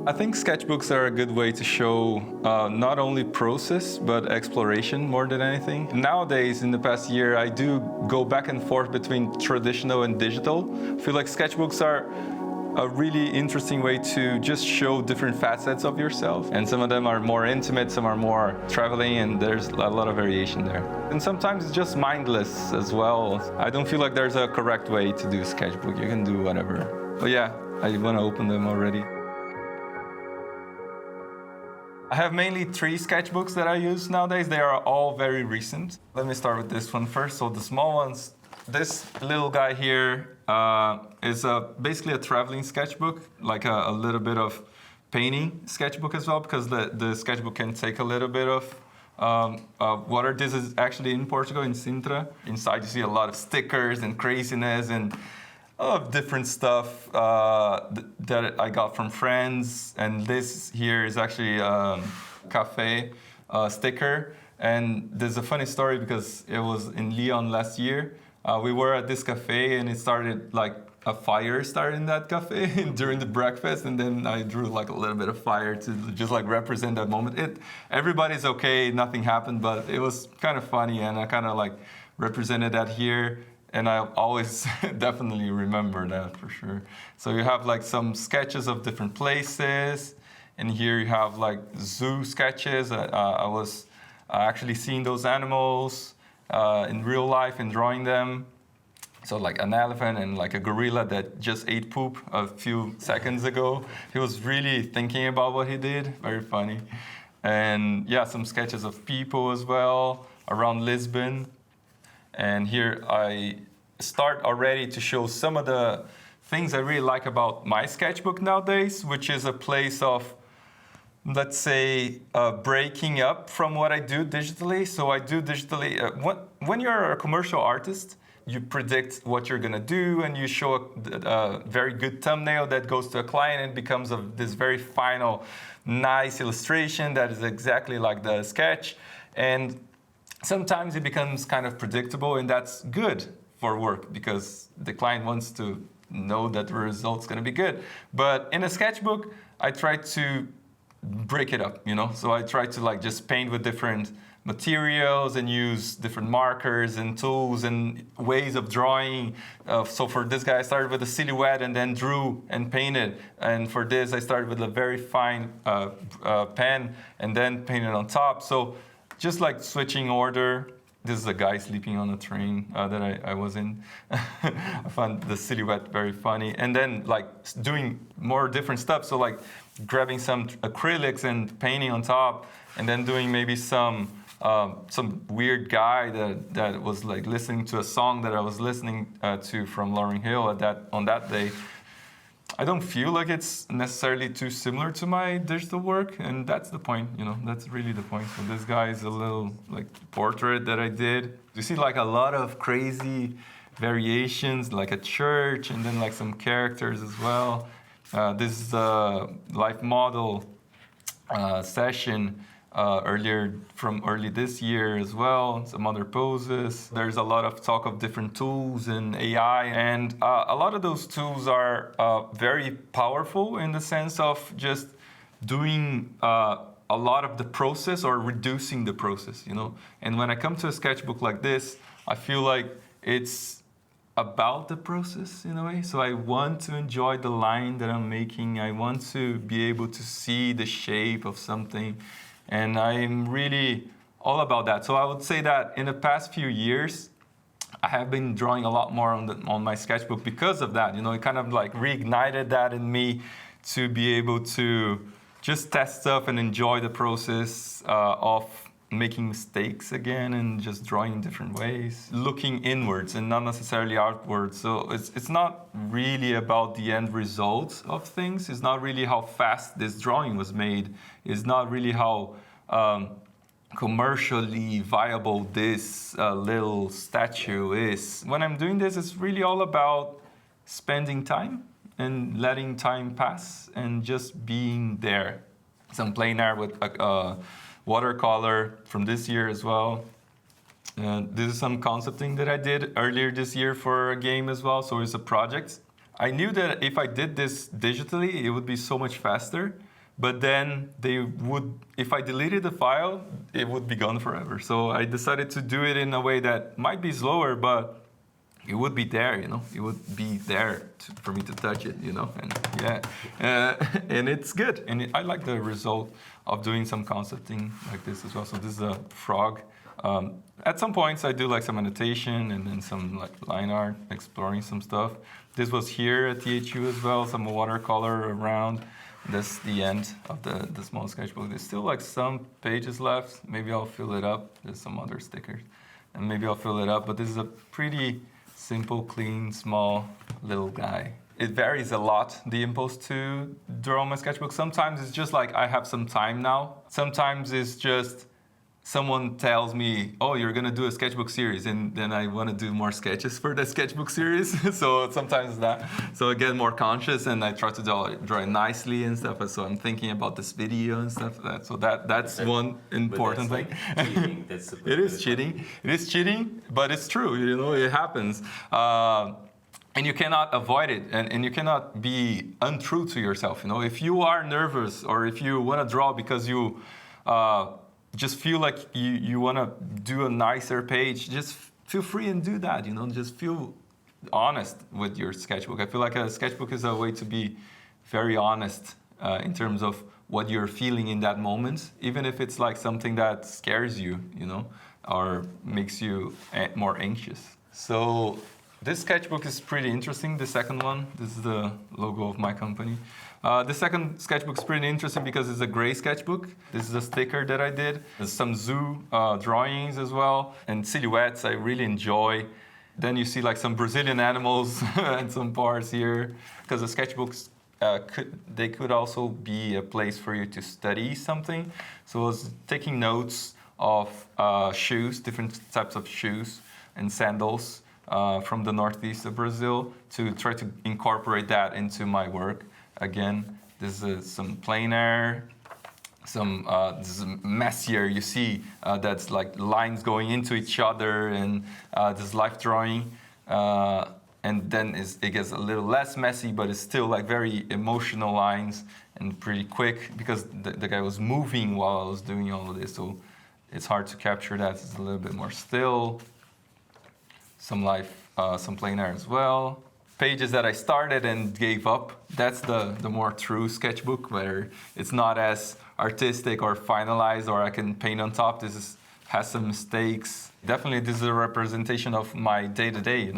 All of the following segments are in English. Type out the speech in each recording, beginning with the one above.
I think sketchbooks are a good way to show not only process, but exploration more than anything. Nowadays, in the past year, I do go back and forth between traditional and digital. I feel like sketchbooks are a really interesting way to just show different facets of yourself. And some of them are more intimate, some are more traveling, and there's a lot of variation there. And sometimes it's just mindless as well. I don't feel like there's a correct way to do sketchbook. You can do whatever. But yeah, I want to open them already. I have mainly 3 sketchbooks that I use nowadays. They are all very recent. Let me start with this one first. So the small ones, this little guy here is basically a traveling sketchbook, like a little bit of painting sketchbook as well, because the sketchbook can take a little bit of water. This is actually in Portugal, in Sintra. Inside you see a lot of stickers and craziness and of different stuff that I got from friends. And this here is actually a cafe sticker. And there's a funny story because it was in Lyon last year. We were at this cafe and it started like a fire started in that cafe during the breakfast, and then I drew like a little bit of fire to just like represent that moment. Everybody's okay, nothing happened, but it was kind of funny, and I kind of like represented that here. And I always definitely remember that for sure. So you have like some sketches of different places. And here you have like zoo sketches. I was actually seeing those animals in real life and drawing them. So like an elephant and like a gorilla that just ate poop a few seconds ago. He was really thinking about what he did. Very funny. And yeah, some sketches of people as well around Lisbon. And here I start already to show some of the things I really like about my sketchbook nowadays, which is a place of, let's say, breaking up from what I do digitally. So I do digitally, when you're a commercial artist, you predict what you're gonna do and you show a very good thumbnail that goes to a client and becomes this very final, nice illustration that is exactly like the sketch. And sometimes it becomes kind of predictable, and that's good for work because the client wants to know that the result's going to be good. But in a sketchbook, I try to break it up, you know? So I try to like just paint with different materials and use different markers and tools and ways of drawing. So for this guy, I started with a silhouette and then drew and painted. And for this, I started with a very fine pen and then painted on top. So just like switching order. This is a guy sleeping on a train that I was in. I found the silhouette very funny. And then like doing more different stuff. So like grabbing some acrylics and painting on top, and then doing maybe some weird guy that was like listening to a song that I was listening to from Lauryn Hill on that day. I don't feel like it's necessarily too similar to my digital work, and that's the point, you know, that's really the point. So this guy is a little like portrait that I did. You see like a lot of crazy variations, like a church, and then like some characters as well. This is a life model session early this year as well, some other poses. There's a lot of talk of different tools and AI, and a lot of those tools are very powerful in the sense of just doing a lot of the process or reducing the process, you know. And when I come to a sketchbook like this, I feel like it's about the process in a way. So I want to enjoy the line that I'm making. I want to be able to see the shape of something. And I'm really all about that. So I would say that in the past few years, I have been drawing a lot more on my sketchbook because of that. You know, it kind of like reignited that in me to be able to just test stuff and enjoy the process of making mistakes again and just drawing in different ways, looking inwards and not necessarily outwards. So it's not really about the end results of things. It's not really how fast this drawing was made. It's not really how commercially viable this little statue is. When I'm doing this, it's really all about spending time and letting time pass and just being there. So I'm playing there with watercolor from this year as well. This is some concepting that I did earlier this year for a game as well, so it's a project. I knew that if I did this digitally, it would be so much faster, but then if I deleted the file, it would be gone forever. So I decided to do it in a way that might be slower, but it would be there, it would be there for me to touch it, and and it's good. And I like the result of doing some concept thing like this as well. So this is a frog. At some points I do like some annotation and then some like line art, exploring some stuff. This was here at THU as well, some watercolor around. That's the end of the small sketchbook. There's still like some pages left. Maybe I'll fill it up. There's some other stickers. And maybe I'll fill it up, but this is a pretty simple, clean, small little guy. It varies a lot, the impulse to draw my sketchbook. Sometimes it's just like I have some time now. Sometimes it's just someone tells me, oh, you're gonna do a sketchbook series, and then I wanna do more sketches for the sketchbook series. So sometimes that. So I get more conscious and I try to draw it nicely and stuff. So I'm thinking about this video and stuff like that. So that's one important thing. Like cheating. That's it is cheating. It is cheating, but it's true, it happens. And you cannot avoid it, and you cannot be untrue to yourself. If you are nervous or if you wanna draw because you just feel like you want to do a nicer page, just feel free and do that, just feel honest with your sketchbook. I feel like a sketchbook is a way to be very honest in terms of what you're feeling in that moment, even if it's like something that scares you, or makes you more anxious. So this sketchbook is pretty interesting, the second one. This is the logo of my company. The second sketchbook is pretty interesting because it's a gray sketchbook. This is a sticker that I did. There's some zoo drawings as well, and silhouettes I really enjoy. Then you see like some Brazilian animals and some parts here, because the sketchbooks could also be a place for you to study something. So I was taking notes of shoes, different types of shoes and sandals from the northeast of Brazil, to try to incorporate that into my work. Again, this is some plein air, this is messier. You see that's like lines going into each other, and this life drawing. And then it gets a little less messy, but it's still like very emotional lines and pretty quick, because the guy was moving while I was doing all of this. So it's hard to capture that. It's a little bit more still. Some plein air as well. Pages that I started and gave up. That's the more true sketchbook, where it's not as artistic or finalized, or I can paint on top. Has some mistakes. Definitely, this is a representation of my day-to-day.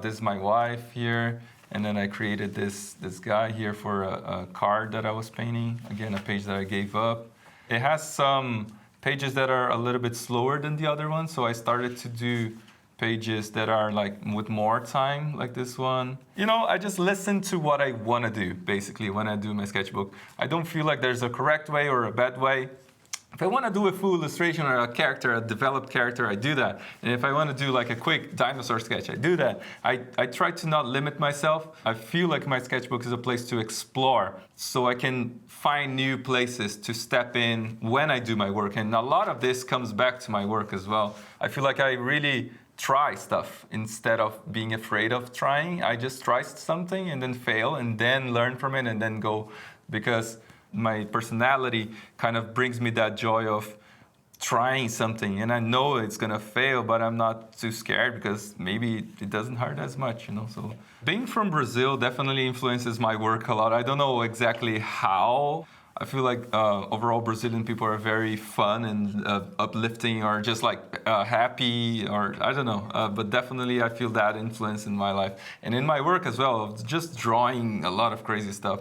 This is my wife here, and then I created this guy here for a card that I was painting. Again, a page that I gave up. It has some pages that are a little bit slower than the other ones, so I started to do pages that are like with more time, like this one. I just listen to what I want to do, basically, when I do my sketchbook. I don't feel like there's a correct way or a bad way. If I want to do a full illustration or a developed character, I do that. And if I want to do like a quick dinosaur sketch, I do that. I try to not limit myself. I feel like my sketchbook is a place to explore, so I can find new places to step in when I do my work. And a lot of this comes back to my work as well. I feel like I really try stuff instead of being afraid of trying. I just try something and then fail and then learn from it and then go, because my personality kind of brings me that joy of trying something, and I know it's gonna fail, but I'm not too scared because maybe it doesn't hurt as much, So being from Brazil definitely influences my work a lot. I don't know exactly how. I feel like overall Brazilian people are very fun and uplifting, or just like happy, or I don't know. But definitely I feel that influence in my life and in my work as well, of just drawing a lot of crazy stuff.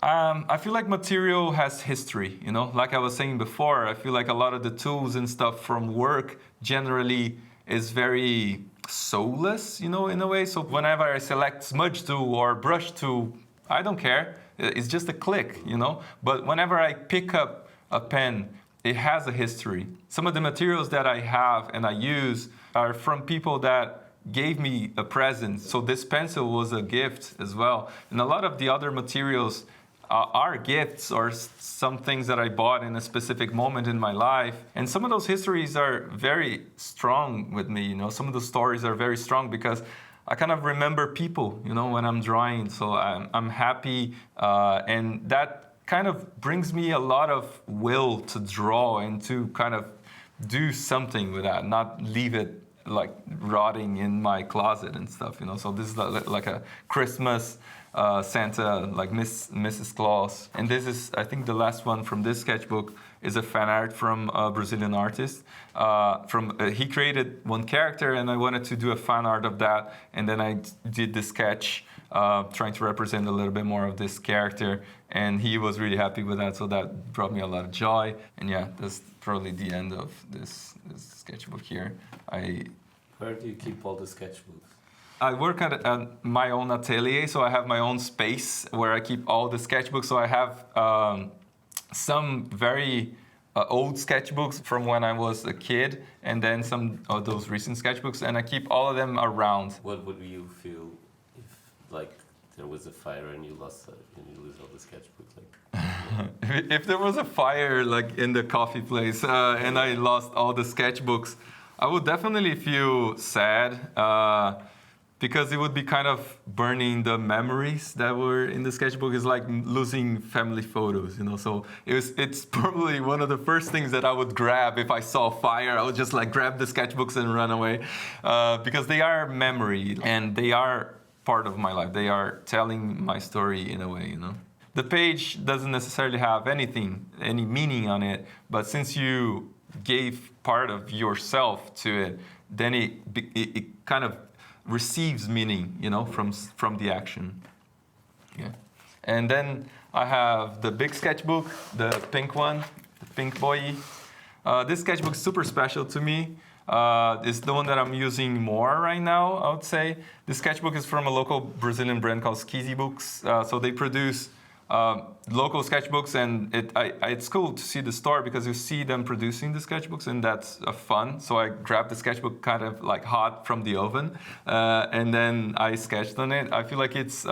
I feel like material has history, Like I was saying before, I feel like a lot of the tools and stuff from work generally is very soulless, in a way. So whenever I select smudge tool or brush tool, I don't care. It's just a click, But whenever I pick up a pen, it has a history. Some of the materials that I have and I use are from people that gave me a present. So this pencil was a gift as well. And a lot of the other materials are gifts, or some things that I bought in a specific moment in my life. And some of those histories are very strong with me, Some of the stories are very strong because I kind of remember people, when I'm drawing. So I'm happy, and that kind of brings me a lot of will to draw and to kind of do something with that, not leave it like rotting in my closet and stuff, you know. So this is like a Christmas Santa, like Mrs. Claus. And this is, I think the last one from this sketchbook is a fan art from a Brazilian artist. He created one character and I wanted to do a fan art of that. And then I did the sketch trying to represent a little bit more of this character. And he was really happy with that, so that brought me a lot of joy. And yeah, that's probably the end of this sketchbook here. Where do you keep all the sketchbooks? I work at my own atelier, so I have my own space where I keep all the sketchbooks. So I have some very old sketchbooks from when I was a kid, and then some of those recent sketchbooks, and I keep all of them around. What would you feel if, like, there was a fire and you lose all the sketchbooks? Like, if there was a fire, like in the coffee place, and I lost all the sketchbooks, I would definitely feel sad. Because it would be kind of burning the memories that were in the sketchbook. It's like losing family photos, you know. So it's probably one of the first things that I would grab if I saw fire. I would just like grab the sketchbooks and run away, because they are memory and they are part of my life. They are telling my story in a way, you know. The page doesn't necessarily have any meaning on it, but since you gave part of yourself to it, then it kind of receives meaning, you know, from the action. Yeah. And then I have the big sketchbook, the pink one, the pink boy. This sketchbook is super special to me. It's the one that I'm using more right now, I would say. This sketchbook is from a local Brazilian brand called Sketchbooks. So they produce local sketchbooks, and it's cool to see the store because you see them producing the sketchbooks, and that's fun. So I grabbed the sketchbook kind of like hot from the oven, and then I sketched on it. I feel like it's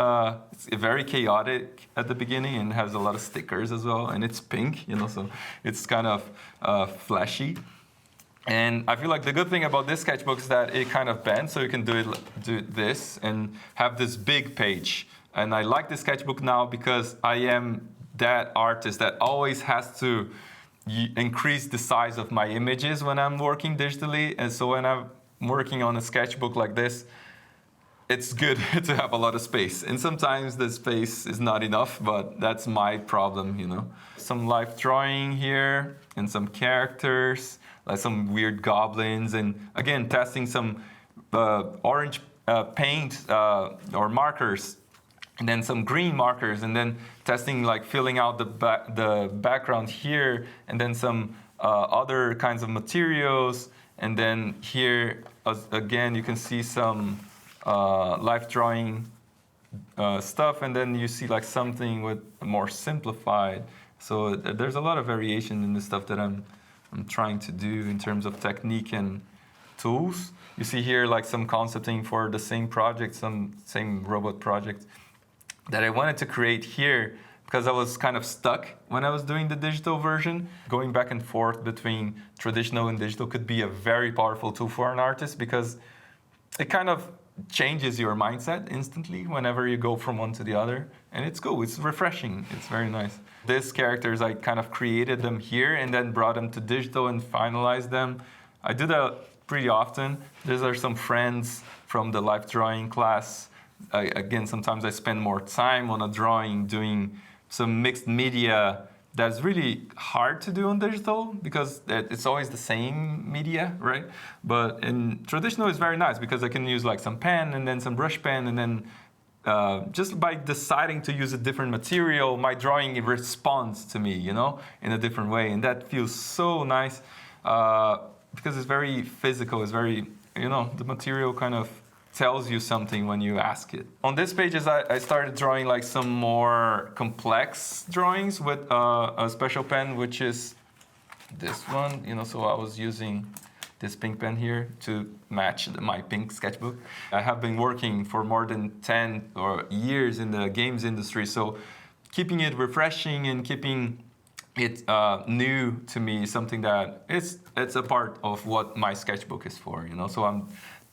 very chaotic at the beginning and has a lot of stickers as well, and it's pink, you know, so it's kind of flashy. And I feel like the good thing about this sketchbook is that it kind of bends, so you can do this and have this big page. And I like the sketchbook now because I am that artist that always has to increase the size of my images when I'm working digitally. And so when I'm working on a sketchbook like this, it's good to have a lot of space. And sometimes the space is not enough, but that's my problem, you know. Some life drawing here and some characters, like some weird goblins. And again, testing some orange paint or markers, and then some green markers, and then testing, like filling out the background here, and then some other kinds of materials. And then here, again, you can see some life drawing stuff, and then you see like something with more simplified. So there's a lot of variation in the stuff that I'm trying to do in terms of technique and tools. You see here like some concepting for the same project, some same robot project that I wanted to create here because I was kind of stuck when I was doing the digital version. Going back and forth between traditional and digital could be a very powerful tool for an artist because it kind of changes your mindset instantly whenever you go from one to the other. And it's cool, it's refreshing, it's very nice. These characters, I kind of created them here and then brought them to digital and finalized them. I do that pretty often. These are some friends from the life drawing class. Again, sometimes I spend more time on a drawing doing some mixed media that's really hard to do on digital because it's always the same media, right? But in traditional, it's very nice because I can use like some pen and then some brush pen, and then just by deciding to use a different material, my drawing responds to me, you know, in a different way. And that feels so nice because it's very physical, it's very, you know, the material kind of tells you something when you ask it. On this pages, I started drawing like some more complex drawings with a special pen, which is this one, you know, so I was using this pink pen here to match my pink sketchbook. I have been working for more than 10 years in the games industry, so keeping it refreshing and keeping it new to me is something that it's a part of what my sketchbook is for, you know, so I'm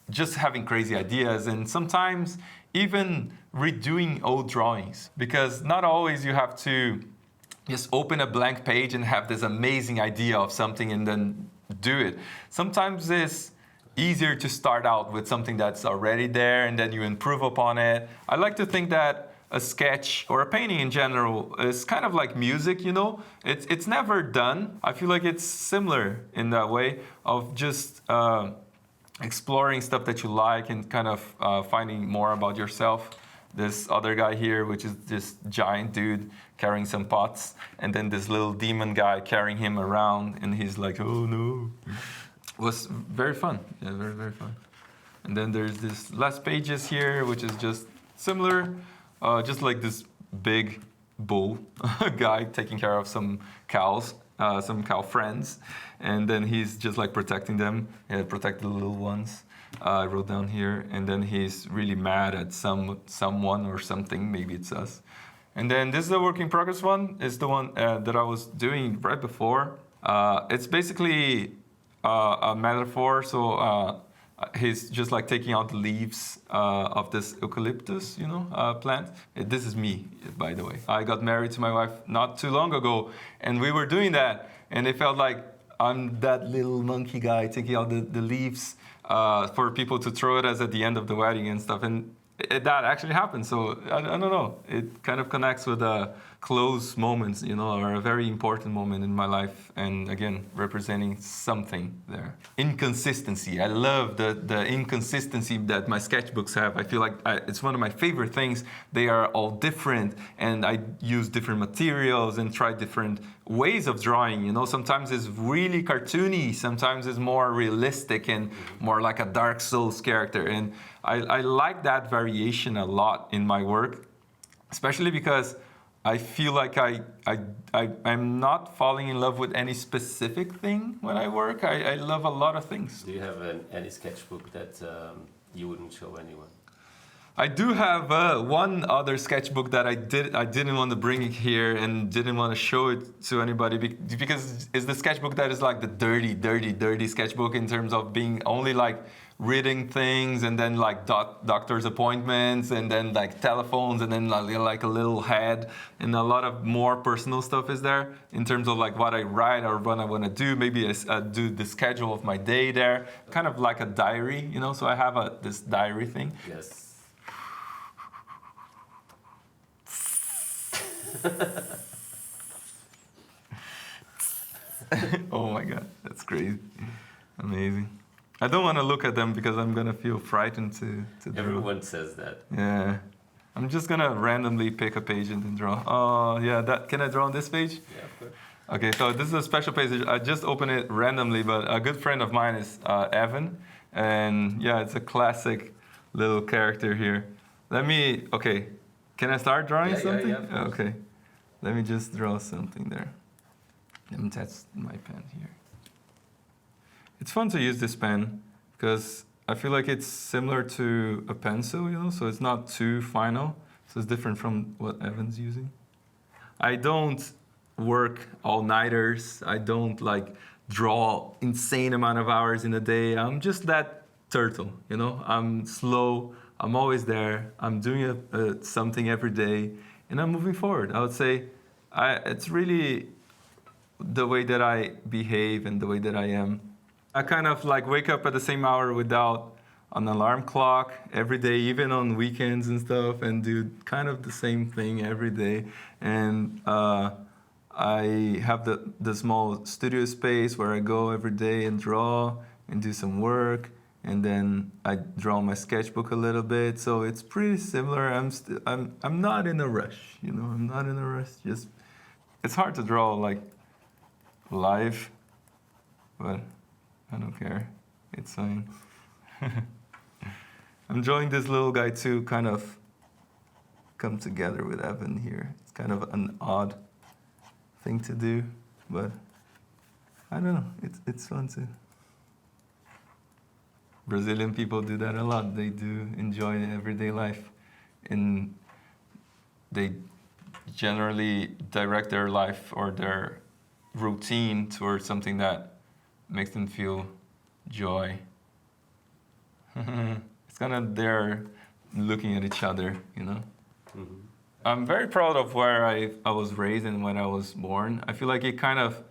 just having crazy ideas and sometimes even redoing old drawings, because not always you have to just open a blank page and have this amazing idea of something and then do it. Sometimes it's easier to start out with something that's already there and then you improve upon it. I like to think that a sketch or a painting in general is kind of like music, you know? It's never done. I feel like it's similar in that way of just exploring stuff that you like and kind of finding more about yourself. This other guy here, which is this giant dude carrying some pots, and then this little demon guy carrying him around, and he's like, oh no. It was very fun. Yeah, very, very fun. And then there's this last pages here, which is just similar, just like this big bull guy taking care of some cows, some cow friends, and then he's just like protecting them, protect the little ones. I wrote down here, and then he's really mad at someone or something. Maybe it's us. And then this is the work in progress one. It's the one that I was doing right before. It's basically a metaphor. So he's just like taking out the leaves of this eucalyptus, you know, plant. This is me, by the way. I got married to my wife not too long ago, and we were doing that, and it felt like I'm that little monkey guy taking out the leaves for people to throw at us at the end of the wedding and stuff. And that actually happened. So I don't know. It kind of connects with close moments, you know, or a very important moment in my life. And again, representing something there. Inconsistency. I love the inconsistency that my sketchbooks have. I feel like it's one of my favorite things. They are all different, and I use different materials and try different ways of drawing. You know, sometimes it's really cartoony. Sometimes it's more realistic and more like a Dark Souls character. And I like that variation a lot in my work, especially because I feel like I'm not falling in love with any specific thing when I work. I love a lot of things. Do you have any sketchbook that you wouldn't show anyone? I do have one other sketchbook that I didn't want to bring it here and didn't want to show it to anybody because it's the sketchbook that is like the dirty sketchbook in terms of being only like reading things and then like doctor's appointments and then like telephones and then like a little head, and a lot of more personal stuff is there in terms of like what I write or what I want to do. Maybe I do the schedule of my day there, kind of like a diary, you know. So I have this diary thing. Yes. Oh my god, that's crazy. Amazing. I don't want to look at them because I'm gonna feel frightened to draw. Everyone says that. Yeah. I'm just gonna randomly pick a page and then draw. Oh yeah, can I draw on this page? Yeah, of course. Okay, so this is a special page. I just opened it randomly, but a good friend of mine is Evan. And yeah, it's a classic little character here. Okay, can I start drawing something? Yeah, okay, let me just draw something there. And that's my pen here. It's fun to use this pen because I feel like it's similar to a pencil, you know, so it's not too final. So it's different from what Evan's using. I don't work all-nighters. I don't like draw insane amount of hours in a day. I'm just that turtle, you know. I'm slow. I'm always there. I'm doing something every day, and I'm moving forward. I would say it's really the way that I behave and the way that I am. I kind of like wake up at the same hour without an alarm clock every day, even on weekends and stuff, and do kind of the same thing every day. And I have the small studio space where I go every day and draw and do some work. And then I draw my sketchbook a little bit. So it's pretty similar. I'm not in a rush, you know. I'm not in a rush. Just it's hard to draw like live, but I don't care. It's fine. I'm drawing this little guy to kind of come together with Evan here. It's kind of an odd thing to do, but I don't know. It's fun too. Brazilian people do that a lot. They do enjoy everyday life, and they generally direct their life or their routine towards something that makes them feel joy. It's kind of they're looking at each other, you know. Mm-hmm. I'm very proud of where I was raised and when I was born. I feel like it kind of,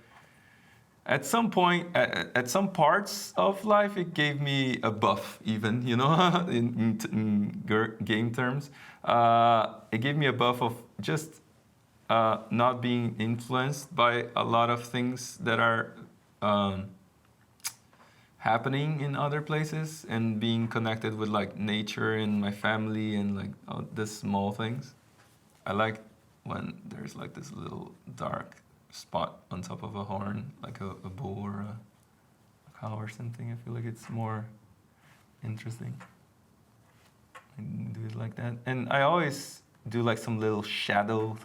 at some point, at some parts of life, it gave me a buff, even, you know, in game terms. It gave me a buff of just not being influenced by a lot of things that are happening in other places and being connected with like nature and my family and like the small things. I like when there's like this little dark spot on top of a horn, like a bull or a cow or something. I feel like it's more interesting. I do it like that. And I always do like some little shadow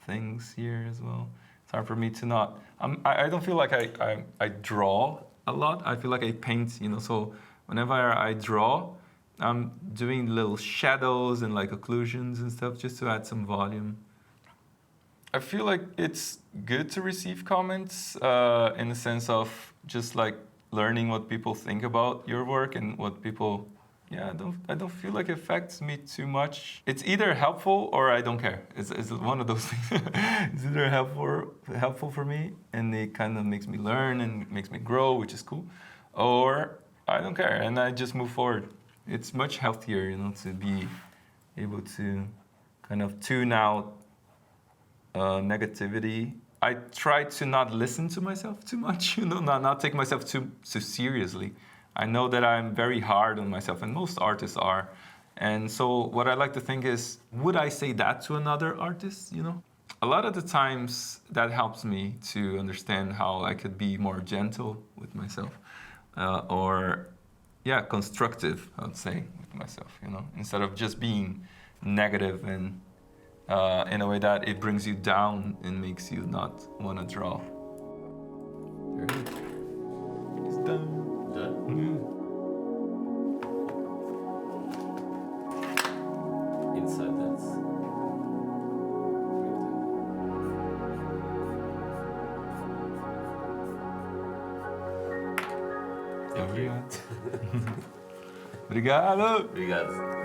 things here as well. It's hard for me to not, I don't feel like I draw a lot. I feel like I paint, you know, so whenever I draw, I'm doing little shadows and like occlusions and stuff just to add some volume. I feel like it's good to receive comments in the sense of just like learning what people think about your work and what people, yeah, I don't feel like it affects me too much. It's either helpful or I don't care. It's one of those things. It's either helpful for me and it kind of makes me learn and makes me grow, which is cool, or I don't care and I just move forward. It's much healthier, you know, to be able to kind of tune out negativity. I try to not listen to myself too much, you know, not take myself too seriously. I know that I'm very hard on myself, and most artists are. And so what I like to think is, would I say that to another artist, you know? A lot of the times that helps me to understand how I could be more gentle with myself or yeah, constructive, I would say, with myself, you know, instead of just being negative and in a way that it brings you down and makes you not want to draw. There it is. It's done. Done? Inside that's... Obrigado. Obrigado. Obrigado.